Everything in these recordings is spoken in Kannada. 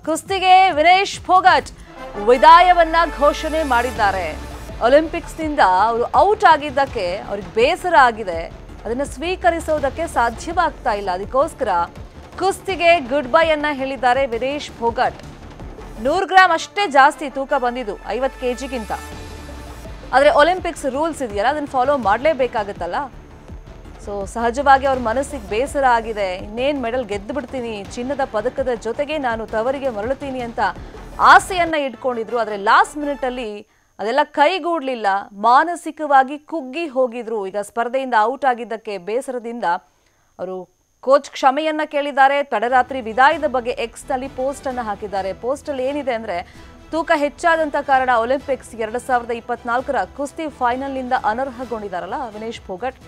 ಕುಸ್ತಿಗೆ ವಿನೇಶ್ ಫೋಗಟ್ ವಿದಾಯವನ್ನ ಘೋಷಣೆ ಮಾಡಿದ್ದಾರೆ. ಒಲಿಂಪಿಕ್ಸ್ನಿಂದ ಅವರು ಔಟ್ ಆಗಿದ್ದಕ್ಕೆ ಅವ್ರಿಗೆ ಬೇಸರ ಆಗಿದೆ. ಅದನ್ನು ಸ್ವೀಕರಿಸೋದಕ್ಕೆ ಸಾಧ್ಯವಾಗ್ತಾ ಇಲ್ಲ. ಅದಕ್ಕೋಸ್ಕರ ಕುಸ್ತಿಗೆ ಗುಡ್ ಬೈ ಅನ್ನ ಹೇಳಿದ್ದಾರೆ ವಿನೇಶ್ ಫೋಗಟ್. 100 ಗ್ರಾಮ್ ಅಷ್ಟೇ ಜಾಸ್ತಿ ತೂಕ ಬಂದಿದ್ದು 50 kgಗಿಂತ. ಆದರೆ ಒಲಿಂಪಿಕ್ಸ್ ರೂಲ್ಸ್ ಇದೆಯಲ್ಲ, ಅದನ್ನು ಫಾಲೋ ಮಾಡಲೇಬೇಕಾಗುತ್ತಲ್ಲ. ಸೊ ಸಹಜವಾಗಿ ಅವ್ರ ಮನಸ್ಸಿಗೆ ಬೇಸರ ಆಗಿದೆ. ಇನ್ನೇನು ಮೆಡಲ್ ಗೆದ್ದು ಬಿಡ್ತೀನಿ, ಚಿನ್ನದ ಪದಕದ ಜೊತೆಗೆ ನಾನು ತವರಿಗೆ ಮರಳುತ್ತೀನಿ ಅಂತ ಆಸೆಯನ್ನ ಇಟ್ಕೊಂಡಿದ್ರು. ಆದರೆ ಲಾಸ್ಟ್ ಮಿನಿಟಲ್ಲಿ ಅದೆಲ್ಲ ಕೈಗೂಡಲಿಲ್ಲ. ಮಾನಸಿಕವಾಗಿ ಕುಗ್ಗಿ ಹೋಗಿದ್ರು. ಈಗ ಸ್ಪರ್ಧೆಯಿಂದ ಔಟ್ ಆಗಿದ್ದಕ್ಕೆ ಬೇಸರದಿಂದ ಅವರು ಕೋಚ್ ಕ್ಷಮೆಯನ್ನ ಕೇಳಿದ್ದಾರೆ. ತಡರಾತ್ರಿ ವಿದಾಯದ ಬಗ್ಗೆ ಎಕ್ಸ್ನಲ್ಲಿ ಪೋಸ್ಟ್ ಅನ್ನು ಹಾಕಿದ್ದಾರೆ. ಪೋಸ್ಟಲ್ಲಿ ಏನಿದೆ ಅಂದರೆ, ತೂಕ ಹೆಚ್ಚಾದಂಥ ಕಾರಣ ಒಲಿಂಪಿಕ್ಸ್ 2024ರ ಕುಸ್ತಿ ಫೈನಲ್ನಿಂದ ಅನರ್ಹಗೊಂಡಿದ್ದಾರಲ್ಲ ವಿನೇಶ್ ಫೋಗಟ್.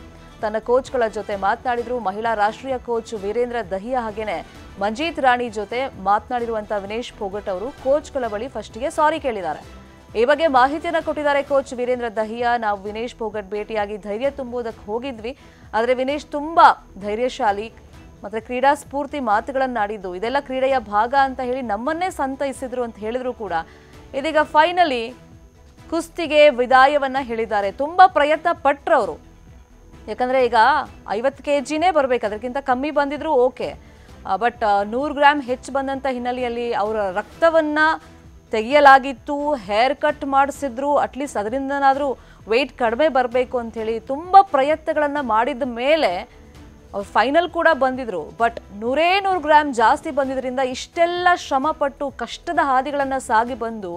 ತನ್ನ ಕೋಚ್ಗಳ ಜೊತೆ ಮಾತನಾಡಿದ್ರು. ಮಹಿಳಾ ರಾಷ್ಟ್ರೀಯ ಕೋಚ್ ವೀರೇಂದ್ರ ದಹಿಯಾ ಹಾಗೇನೆ ಮಂಜೀತ್ ರಾಣಿ ಜೊತೆ ಮಾತನಾಡಿರುವಂಥ ವಿನೇಶ್ ಫೋಗಟ್ ಅವರು ಕೋಚ್ಗಳ ಬಳಿ ಫಸ್ಟಿಗೆ ಸಾರಿ ಕೇಳಿದ್ದಾರೆ. ಈ ಬಗ್ಗೆ ಮಾಹಿತಿಯನ್ನು ಕೊಟ್ಟಿದ್ದಾರೆ ಕೋಚ್ ವೀರೇಂದ್ರ ದಹಿಯಾ. ನಾವು ವಿನೇಶ್ ಫೋಗಟ್ ಭೇಟಿಯಾಗಿ ಧೈರ್ಯ ತುಂಬುವುದಕ್ಕೆ ಹೋಗಿದ್ವಿ. ಆದರೆ ವಿನೇಶ್ ತುಂಬಾ ಧೈರ್ಯಶಾಲಿ ಮತ್ತು ಕ್ರೀಡಾ ಸ್ಫೂರ್ತಿ ಮಾತುಗಳನ್ನಾಡಿದ್ದು, ಇದೆಲ್ಲ ಕ್ರೀಡೆಯ ಭಾಗ ಅಂತ ಹೇಳಿ ನಮ್ಮನ್ನೇ ಸಂತೈಸಿದ್ರು ಅಂತ ಹೇಳಿದ್ರು ಕೂಡ. ಇದೀಗ ಫೈನಲಿ ಕುಸ್ತಿಗೆ ವಿದಾಯವನ್ನ ಹೇಳಿದ್ದಾರೆ. ತುಂಬಾ ಪ್ರಯತ್ನ ಪಟ್ರು ಅವರು. ಯಾಕಂದರೆ ಈಗ 50 kgನೇ ಬರಬೇಕು, ಅದಕ್ಕಿಂತ ಕಮ್ಮಿ ಬಂದಿದ್ರು ಓಕೆ. ಬಟ್ 100 ಗ್ರಾಮ್ ಹೆಚ್ಚು ಬಂದಂಥ ಹಿನ್ನೆಲೆಯಲ್ಲಿ ಅವರ ರಕ್ತವನ್ನು ತೆಗೆಯಲಾಗಿತ್ತು. ಹೇರ್ ಕಟ್ ಮಾಡಿಸಿದ್ರು. ಅಟ್ಲೀಸ್ಟ್ ಅದರಿಂದನಾದರೂ ವೆಯ್ಟ್ ಕಡಿಮೆ ಬರಬೇಕು ಅಂಥೇಳಿ ತುಂಬ ಪ್ರಯತ್ನಗಳನ್ನು ಮಾಡಿದ ಮೇಲೆ ಅವ್ರು ಫೈನಲ್ ಕೂಡ ಬಂದಿದ್ರು. ಬಟ್ 100 ಗ್ರಾಮ್ ಜಾಸ್ತಿ ಬಂದಿದ್ದರಿಂದ ಇಷ್ಟೆಲ್ಲ ಶ್ರಮಪಟ್ಟು ಕಷ್ಟದ ಹಾದಿಗಳನ್ನು ಸಾಗಿ ಬಂದು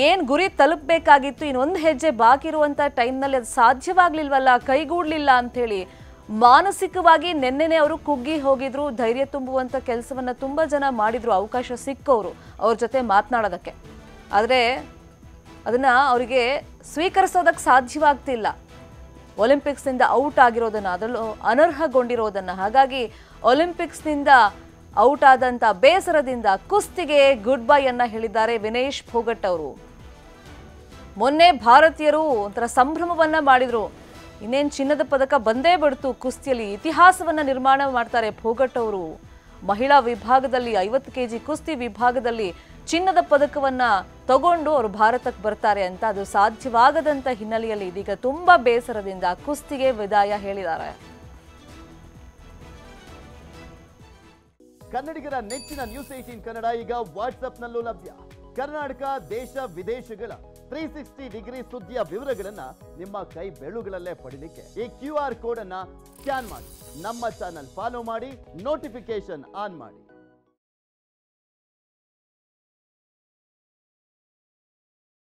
ಏನು ಗುರಿ ತಲುಪಬೇಕಾಗಿತ್ತು, ಇನ್ನೊಂದು ಹೆಜ್ಜೆ ಬಾಕಿ ಇರುವಂಥ ಟೈಮ್ನಲ್ಲಿ ಅದು ಸಾಧ್ಯವಾಗಲಿಲ್ವಲ್ಲ, ಕೈಗೂಡಲಿಲ್ಲ ಅಂಥೇಳಿ ಮಾನಸಿಕವಾಗಿ ನೆನ್ನೆನೆ ಅವರು ಕುಗ್ಗಿ ಹೋಗಿದ್ರು. ಧೈರ್ಯ ತುಂಬುವಂಥ ಕೆಲಸವನ್ನು ತುಂಬ ಜನ ಮಾಡಿದ್ರು, ಅವಕಾಶ ಸಿಕ್ಕವರು ಅವ್ರ ಜೊತೆ ಮಾತನಾಡೋದಕ್ಕೆ. ಆದರೆ ಅದನ್ನು ಅವರಿಗೆ ಸ್ವೀಕರಿಸೋದಕ್ಕೆ ಸಾಧ್ಯವಾಗ್ತಿಲ್ಲ. ಒಲಿಂಪಿಕ್ಸ್ನಿಂದ ಔಟ್ ಆಗಿರೋದನ್ನು, ಅದರಲ್ಲೂ ಅನರ್ಹಗೊಂಡಿರೋದನ್ನು. ಹಾಗಾಗಿ ಒಲಿಂಪಿಕ್ಸ್ನಿಂದ ಔಟ್ ಆದಂಥ ಬೇಸರದಿಂದ ಕುಸ್ತಿಗೆ ಗುಡ್ ಬೈ ಅನ್ನ ಹೇಳಿದ್ದಾರೆ ವಿನೇಶ್ ಫೋಗಟ್ ಅವರು. ಮೊನ್ನೆ ಭಾರತೀಯರು ಒಂಥರ ಸಂಭ್ರಮವನ್ನ ಮಾಡಿದ್ರು. ಇನ್ನೇನು ಚಿನ್ನದ ಪದಕ ಬಂದೇ ಬಿಡ್ತು ಕುಸ್ತಿಯಲ್ಲಿ, ಇತಿಹಾಸವನ್ನ ನಿರ್ಮಾಣ ಮಾಡ್ತಾರೆ ಫೋಗಟ್ ಅವರು. ಮಹಿಳಾ ವಿಭಾಗದಲ್ಲಿ 50 kg ಕುಸ್ತಿ ವಿಭಾಗದಲ್ಲಿ ಚಿನ್ನದ ಪದಕವನ್ನ ತಗೊಂಡು ಅವರು ಭಾರತಕ್ಕೆ ಬರ್ತಾರೆ ಅಂತ. ಅದು ಸಾಧ್ಯವಾಗದಂತ ಹಿನ್ನೆಲೆಯಲ್ಲಿ ಇದೀಗ ತುಂಬಾ ಬೇಸರದಿಂದ ಕುಸ್ತಿಗೆ ವಿದಾಯ ಹೇಳಿದ್ದಾರೆ. ಕನ್ನಡಿಗರ ನೆಚ್ಚಿನ ನ್ಯೂಸ್ 18 ಕನ್ನಡ ಈಗ ವಾಟ್ಸ್ಆಪ್ನಲ್ಲೂ ಲಭ್ಯ. ಕರ್ನಾಟಕ, ದೇಶ ವಿದೇಶಗಳ 360 ಡಿಗ್ರಿ ಸುದ್ದಿಯ ವಿವರಗಳನ್ನ ನಿಮ್ಮ ಕೈ ಬೆಳುಗಳಲ್ಲೇ ಪಡಿಲಿಕ್ಕೆ ಈ QR ಕೋಡ್ ಅನ್ನ ಸ್ಕ್ಯಾನ್ ಮಾಡಿ, ನಮ್ಮ ಚಾನಲ್ ಫಾಲೋ ಮಾಡಿ, ನೋಟಿಫಿಕೇಶನ್ ಆನ್ ಮಾಡಿ.